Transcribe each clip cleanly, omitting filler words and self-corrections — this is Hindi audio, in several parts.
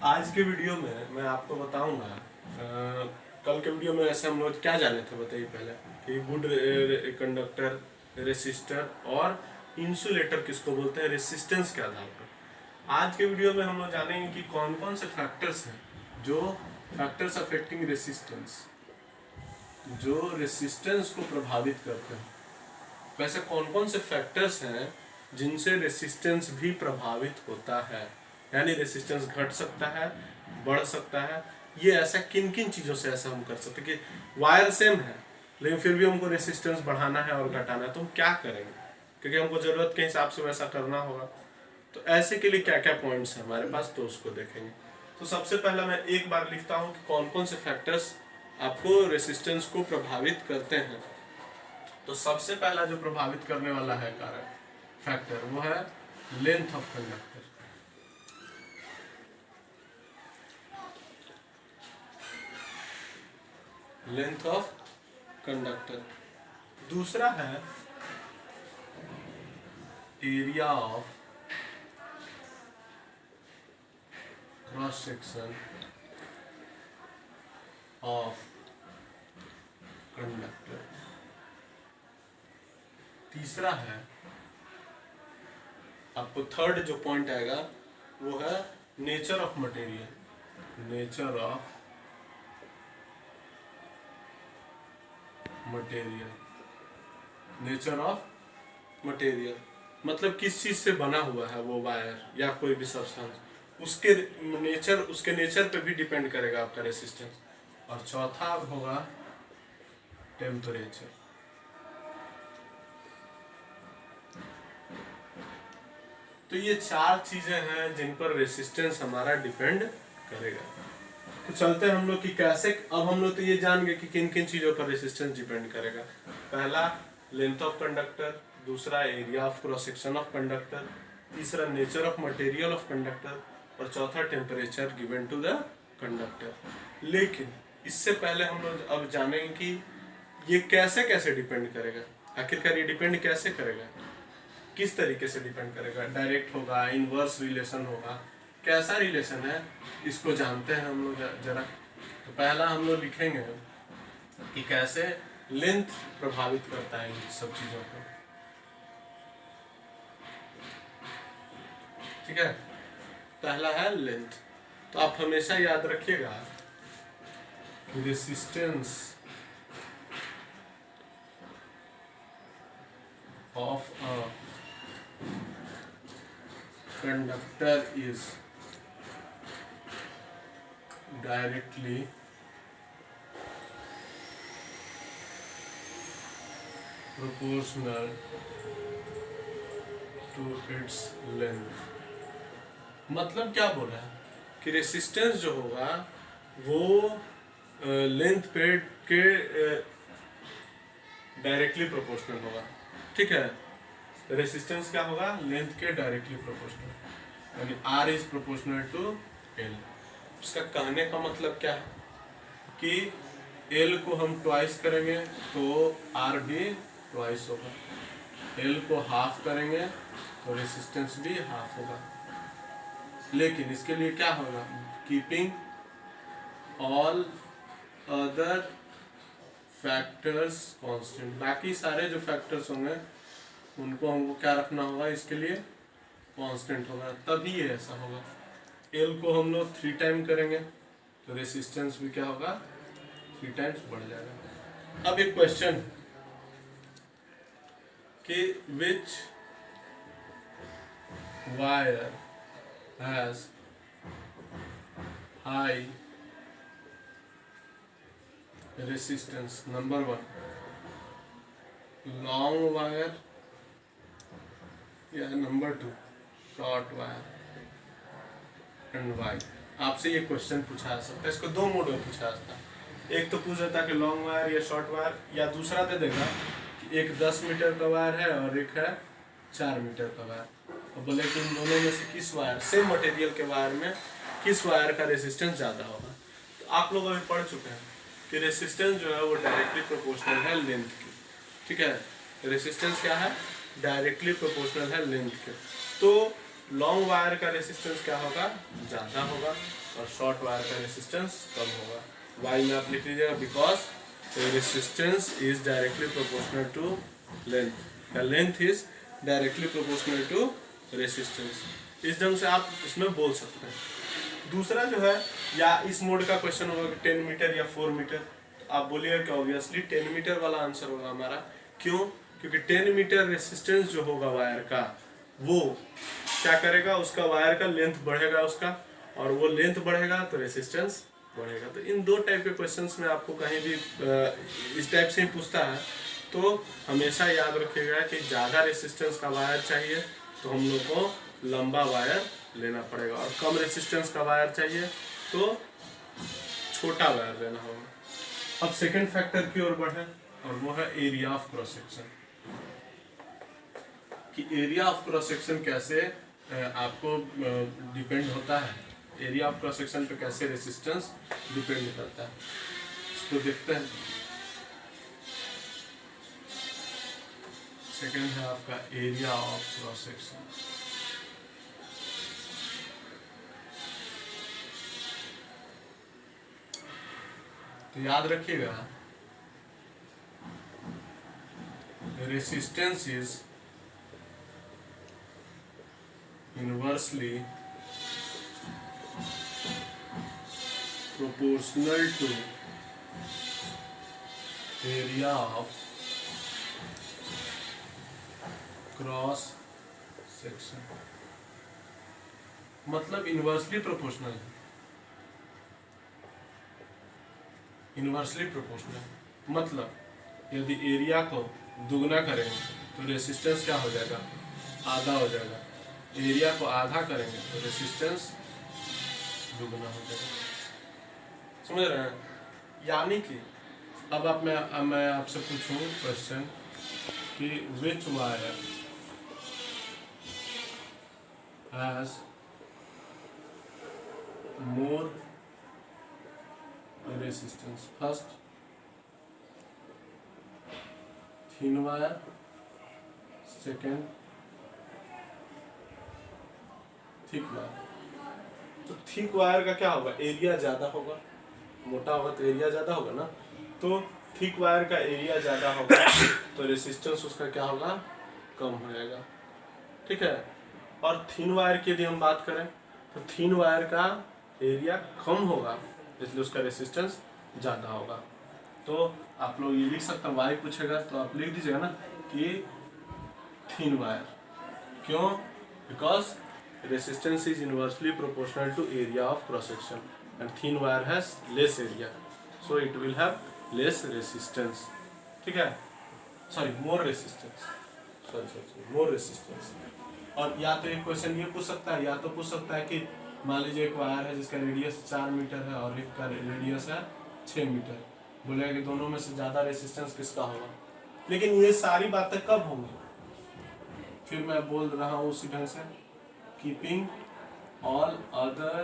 आज के वीडियो में मैं आपको बताऊंगा कल के वीडियो में ऐसे हम लोग क्या जाने थे बताइए पहले कि गुड कंडक्टर, रेसिस्टर और इंसुलेटर किसको बोलते हैं रेसिस्टेंस के आधार पर। आज के वीडियो में हम लोग जानेंगे कि कौन कौन से फैक्टर्स हैं जो फैक्टर्स अफेक्टिंग रेसिस्टेंस, जो रेसिस्टेंस को प्रभावित करते हैं। वैसे कौन कौन से फैक्टर्स हैं जिनसे रेसिस्टेंस भी प्रभावित होता है, यानी रेसिस्टेंस घट सकता है, बढ़ सकता है। ये ऐसा किन किन चीज़ों से ऐसा हम कर सकते हैं कि वायर सेम है लेकिन फिर भी हमको रेसिस्टेंस बढ़ाना है और घटाना है, तो हम क्या करेंगे क्योंकि हमको ज़रूरत के हिसाब से वैसा करना होगा। तो ऐसे के लिए क्या क्या पॉइंट्स हैं हमारे पास, तो उसको देखेंगे। तो सबसे पहला मैं एक बार लिखता हूँ कि कौन कौन से फैक्टर्स आपको रेसिस्टेंस को प्रभावित करते हैं। तो सबसे पहला जो प्रभावित करने वाला है कारक फैक्टर वो है length of conductor. Length of conductor. दूसरा है area of cross section of conductor. तीसरा है आपको थर्ड जो पॉइंट आएगा वो है nature of material. Nature of material. Nature of material मतलब किस चीज से बना हुआ है वो वायर या कोई भी सब्सटेंस, उसके नेचर पे भी डिपेंड करेगा आपका रेसिस्टेंस। और चौथा होगा टेम्परेचर। तो ये चार चीजें हैं जिन पर रेसिस्टेंस हमारा डिपेंड करेगा। तो चलते हैं हम लोग कि कैसे। अब हम लोग तो ये जान गए कि किन किन चीजों पर रेसिस्टेंस डिपेंड करेगा। पहला लेंथ ऑफ कंडक्टर, दूसरा area of cross section of conductor, तीसरा nature of material of conductor और चौथा temperature given to the conductor. लेकिन इससे पहले हम लोग अब जानेंगे कि ये कैसे कैसे डिपेंड करेगा। आखिरकार ये डिपेंड कैसे करेगा, किस तरीके से डिपेंड करेगा। डायरेक्ट होगा, इनवर्स रिलेशन होगा, कैसा रिलेशन है इसको जानते हैं हम लोग जरा। तो पहला हम लोग लिखेंगे कि कैसे लेंथ प्रभावित करता है इन सब चीजों को। ठीक है, पहला है लेंथ। तो आप हमेशा याद रखिएगा कि resistance of a conductor is directly proportional to its length। मतलब क्या बोल रहा है कि रेसिस्टेंस जो होगा वो लेंथ पे के डायरेक्टली प्रोपोर्शनल होगा। ठीक है, रेसिस्टेंस क्या होगा, लेंथ के डायरेक्टली प्रोपोर्शनल, यानी R is proportional to L। इसका कहने का मतलब क्या है कि L को हम ट्वाइस करेंगे तो R भी ट्वाइस होगा, L को हाफ करेंगे तो रेसिस्टेंस भी हाफ होगा। लेकिन इसके लिए क्या होगा, keeping all other factors constant. बाकी सारे जो फैक्टर्स होंगे उनको हमको क्या रखना होगा, इसके लिए कांस्टेंट होगा, तभी ये ऐसा होगा। L को हम लोग 3 टाइम करेंगे तो रेसिस्टेंस भी क्या होगा, 3 टाइम्स बढ़ जाएगा। अब एक क्वेश्चन कि which wire has high resistance. Number 1 long wire या number 2 short wire and why. आपसे ये क्वेश्चन पूछा जा सकता है, इसको दो मोड में पूछा जाता है। एक तो पूछ देता है कि लॉन्ग वायर या शॉर्ट वायर, या दूसरा दे देगा कि एक 10 मीटर का वायर है और एक है 4 मीटर का वायर, और बोले कि इन दोनों में से किस वायर, सेम मटेरियल के वायर में किस वायर का रेसिस्टेंस ज़्यादा होगा। तो आप लोग अभी पढ़ चुके हैं कि रेसिस्टेंस जो है वो डायरेक्टली प्रोपोर्शनल है लेंथ की। ठीक है, रेसिस्टेंस क्या है, डायरेक्टली प्रोपोर्शनल है लेंथ के। तो लॉन्ग वायर का रेसिस्टेंस क्या होगा, ज़्यादा होगा, और शॉर्ट वायर का रेसिस्टेंस कम होगा। वाई में आप लिख लीजिएगा, because resistance is directly proportional to length, the length is directly proportional to resistance. इस ढंग से आप इसमें बोल सकते हैं। दूसरा जो है, या इस मोड का क्वेश्चन होगा कि 10 मीटर या 4 मीटर, तो आप बोलिएगा कि ऑब्वियसली 10 मीटर वाला आंसर होगा हमारा। क्यों? क्योंकि 10 मीटर रेसिस्टेंस जो होगा वायर का, वो क्या करेगा, उसका वायर का लेंथ बढ़ेगा उसका, और वो लेंथ बढ़ेगा तो रेसिस्टेंस बढ़ेगा। तो इन दो टाइप के क्वेश्चंस में आपको कहीं भी इस टाइप से ही पूछता है, तो हमेशा याद रखिएगा कि ज़्यादा रेसिस्टेंस का वायर चाहिए तो हम लोग को लंबा वायर लेना पड़ेगा, और कम रेसिस्टेंस का वायर चाहिए तो छोटा वायर लेना होगा। अब सेकंड फैक्टर की ओर बढ़े, और वो है एरिया ऑफ क्रॉस सेक्शन। कि एरिया ऑफ क्रॉस सेक्शन कैसे आपको डिपेंड होता है, एरिया ऑफ क्रॉस सेक्शन पे कैसे रेसिस्टेंस डिपेंड करता है, इसको देखते हैं। सेकंड है आपका एरिया ऑफ क्रॉस सेक्शन। तो याद रखिएगा, resistance is inversely proportional to area of cross section। मतलब इन्वर्सली प्रोपोर्शनल है, इन्वर्सली प्रोपोर्शनल मतलब यदि एरिया को दुगना करेंगे तो रेसिस्टेंस क्या हो जाएगा, आधा हो जाएगा। एरिया को आधा करेंगे तो रेसिस्टेंस दुगना हो जाएगा। समझ रहे हैं? यानी कि अब मैं आपसे पूछूं क्वेश्चन कि which wire has more resistance. First thin wire, second thick wire. तो थिक वायर का क्या होगा, एरिया ज़्यादा होगा, मोटा होगा तो एरिया ज़्यादा होगा ना, तो थिक वायर का एरिया ज़्यादा होगा तो रेसिस्टेंस उसका क्या होगा, कम हो जाएगा। ठीक है। और थिन वायर की यदि हम बात करें तो थिन वायर का एरिया कम होगा, इसलिए उसका रेसिस्टेंस ज़्यादा होगा। तो आप लोग ये लिख सकते हैं, वाई पूछेगा तो आप लिख दीजिएगा ना कि थिन वायर। क्यों? Because resistance is inversely proportional to area of cross section and thin wire has less area, so it will have less resistance। ठीक है, सॉरी मोर रेसिस्टेंस, मोर रेसिस्टेंस। और या तो एक क्वेश्चन ये पूछ सकता है, या तो पूछ सकता है कि मान लीजिए एक वायर है जिसका रेडियस 4 मीटर है और एक का रेडियस है 6 मीटर, बोलेगा कि दोनों में से ज़्यादा रेसिस्टेंस किसका होगा। लेकिन ये सारी बातें कब होंगी, फिर मैं बोल रहा हूँ उसी ढंग से, keeping all other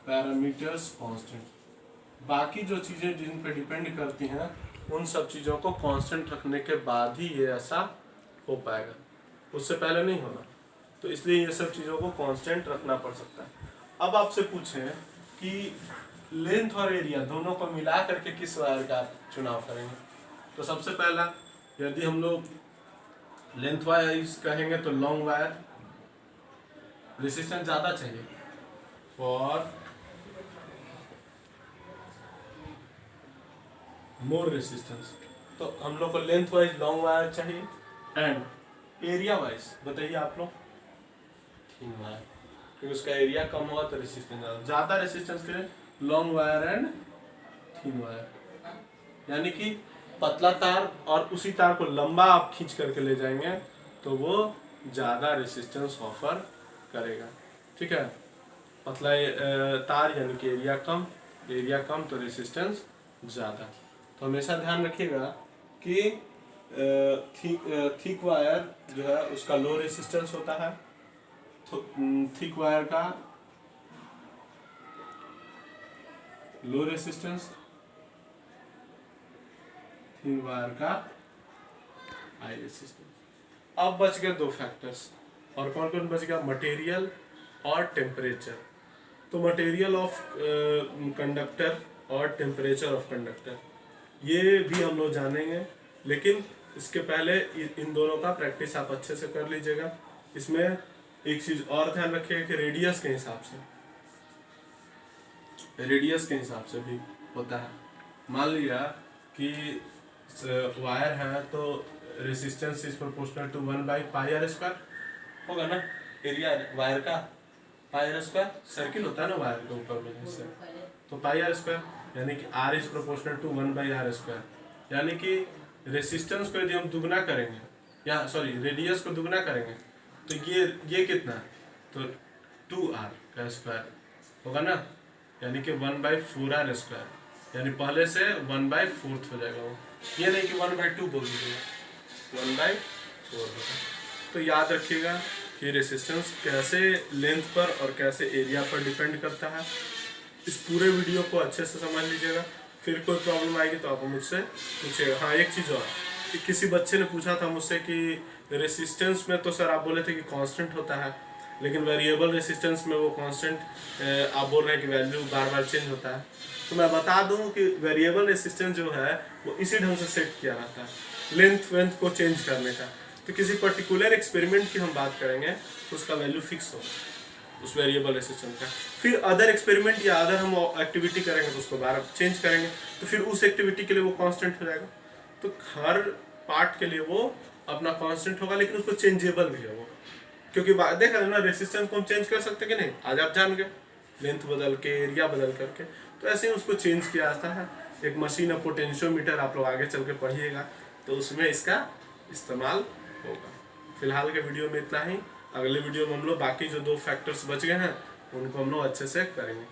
parameters constant। बाकी जो चीज़ें जिन पे डिपेंड करती हैं उन सब चीज़ों को कांस्टेंट रखने के बाद ही ये ऐसा हो पाएगा, उससे पहले नहीं होना। तो इसलिए ये सब चीज़ों को कांस्टेंट रखना पड़ सकता है। अब आपसे पूछें कि लेंथ और एरिया दोनों को मिला करके किस वायर का चुनाव करेंगे, तो सबसे पहला यदि हम लोग लेंथ वाइज कहेंगे तो लॉन्ग वायर, रेसिस्टेंस ज़्यादा चाहिए, और मोर रेसिस्टेंस, तो हम लोग को लेंथ वाइज लॉन्ग वायर चाहिए। एंड एरिया वाइज बताइए आप लोग, थिन वायर, क्योंकि उसका एरिया कम होगा तो रेसिस्टेंस ज़्यादा, रेसिस्टेंस के लिए long wire and thin wire. यानी कि पतला तार और उसी तार को लंबा आप खींच करके ले जाएंगे तो वो ज़्यादा रेसिस्टेंस ऑफर करेगा। ठीक है, पतला तार यानी कि एरिया कम तो रेसिस्टेंस ज़्यादा। तो हमेशा ध्यान रखिएगा कि थिक वायर जो है उसका लो रेसिस्टेंस होता है, थिक वायर का लो रेसिस्टेंस, थिन वायर का हाई रेसिस्टेंस। अब बच गए दो फैक्टर्स, और कौन कौन बच गया, मटेरियल और टेम्परेचर। तो मटेरियल ऑफ कंडक्टर और टेम्परेचर ऑफ कंडक्टर ये भी हम लोग जानेंगे, लेकिन इसके पहले इन दोनों का प्रैक्टिस आप अच्छे से कर लीजिएगा। इसमें एक चीज और ध्यान रखिएगा कि रेडियस के हिसाब से भी होता है। मान लिया कि वायर है तो resistance is proportional to 1/πr², होगा ना, एरिया वायर का πr², सर्किल होता है ना वायर के ऊपर में जैसे, तो πr², यानी कि r is proportional to 1/r², यानी कि रेसिस्टेंस को यदि हम दुगना करेंगे, या सॉरी रेडियस को दुगना करेंगे, तो ये कितना है, तो 2r का स्क्वायर होगा ना, यानी कि 1/4r², यानी पहले से 1/4 हो जाएगा वो, ये नहीं कि 1/2 बोल दीजिएगा, 1/4 होगा। तो याद रखिएगा कि रेसिस्टेंस कैसे लेंथ पर और कैसे एरिया पर डिपेंड करता है। इस पूरे वीडियो को अच्छे से समझ लीजिएगा, फिर कोई प्रॉब्लम आएगी तो आप मुझसे पूछिएगा। हाँ, एक चीज़ और, किसी बच्चे ने पूछा था मुझसे कि रेसिस्टेंस में तो सर आप बोले थे कि कांस्टेंट होता है, लेकिन वेरिएबल रेसिस्टेंस में वो कांस्टेंट आप बोल रहे हैं कि वैल्यू बार बार चेंज होता है। तो मैं बता दूं कि वेरिएबल रेसिस्टेंस जो है वो इसी ढंग से सेट किया रहता है, लेंथ वेंथ को चेंज करने का। तो किसी पर्टिकुलर एक्सपेरिमेंट की हम बात करेंगे तो उसका वैल्यू फिक्स होगा उस वेरिएबल रेसिस्टेंस का। फिर अदर एक्सपेरिमेंट या अदर हम एक्टिविटी करेंगे तो उसको बार चेंज करेंगे, तो फिर उस एक्टिविटी के लिए वो कांस्टेंट हो जाएगा। तो हर पार्ट के लिए वो अपना कांस्टेंट होगा, लेकिन उसको चेंजेबल भी है वो, क्योंकि देखा ना रेसिस्टेंस को हम चेंज कर सकते कि नहीं, आज आप जान गए, लेंथ बदल के, एरिया बदल करके। तो ऐसे ही उसको चेंज किया जाता है। एक मशीन है पोटेंशियोमीटर, आप लोग आगे चल के पढ़िएगा तो उसमें इसका इस्तेमाल होगा। फिलहाल के वीडियो में इतना ही। अगले वीडियो में हम लोग बाकी जो 2 फैक्टर्स बच गए हैं उनको हम लोग अच्छे से करेंगे।